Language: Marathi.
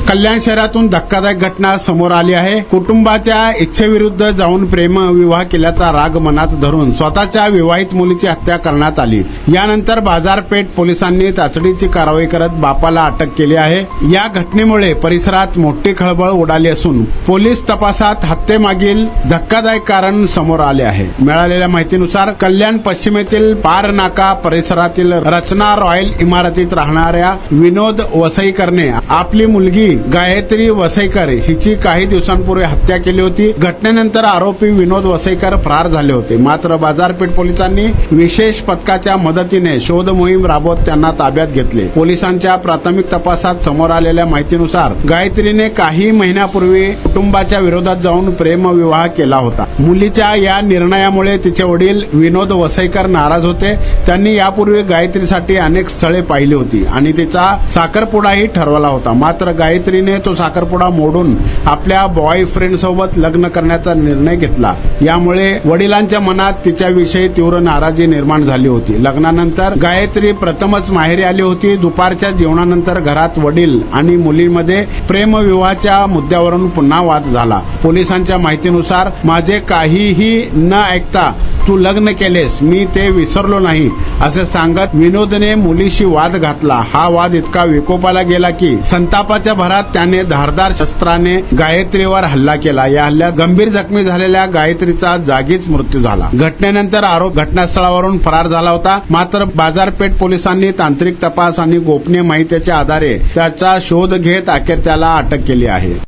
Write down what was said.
कल्याण शहरातून धक्कादायक घटना समोर आली आहे। कुटुंबाच्या इच्छेविरुद्ध जाऊन प्रेमविवाह केल्याचा राग मनात धरून स्वतःच्या विवाहित मुलीची हत्या करण्यात आली। यानंतर बाजारपेठ पोलिसांनी तातडीची कारवाई करत बापाला अटक केली आहे। या घटनेमुळे परिसरात मोठी खळबळ उडाली असून पोलीस तपासात हत्येमागील धक्कादायक कारण समोर आले आहे। मिळालेल्या माहितीनुसार कल्याण पश्चिमेतील पार नाका परिसरातील रचना रॉयल इमारतीत राहणाऱ्या विनोद वसईकरने आपली मुलगी गायत्री वसईकर हिची काही दिवसांपूर्वी हत्या केली होती। घटनेनंतर आरोपी विनोद वसईकर फरार झाले होते। मात्र बाजारपेठ पोलिसांनी विशेष पथकाच्या मदतीने शोध मोहीम राबवत त्यांना ताब्यात घेतले। पोलिसांच्या प्राथमिक तपासात समोर आलेल्या माहितीनुसार गायत्रीने काही महिन्यापूर्वी कुटुंबाच्या विरोधात जाऊन प्रेमविवाह केला होता। मुलीच्या या निर्णयामुळे तिचे वडील विनोद वसईकर नाराज होते। त्यांनी यापूर्वी गायत्रीसाठी अनेक स्थळे पाहिली होती आणि तिचा साखरपुडाही ठरवला होता। मात्र गायत्रीने तो साखरपुडा मोडून आपल्या बॉयफ्रेंड सोबत लग्न करण्याचा निर्णय घेतला। यामुळे वडिलांच्या मनात तिच्याविषयी तीव्र नाराजी निर्माण झाली होती। लग्नानंतर गायत्री प्रथमच माहेरी आली होती। दुपारच्या जेवणानंतर घरात वडील आणि मुलीमध्ये प्रेमविवाहाच्या मुद्द्यावरून पुन्हा वाद झाला। पोलिसांच्या माहितीनुसार माझे काहीही न ऐकता तू लग्न केलेस, मी ते विसरलो नाही असे सांगत विनोदने मुलीशी वाद घातला। हा वाद इतका विकोपाला गेला की संतापाच्या भरात त्याने धारदार शस्त्राने गायत्रीवर हल्ला केला। या हल्ल्यात गंभीर जखमी झालेल्या गायत्रीचा जागीच मृत्यू झाला। घटनेनंतर आरोप घटनास्थळावरून फरार झाला होता। मात्र बाजारपेठ पोलिसांनी तांत्रिक तपास आणि गोपनीय माहितीच्या आधारे त्याचा शोध घेत अखेर त्याला अटक केली आहे।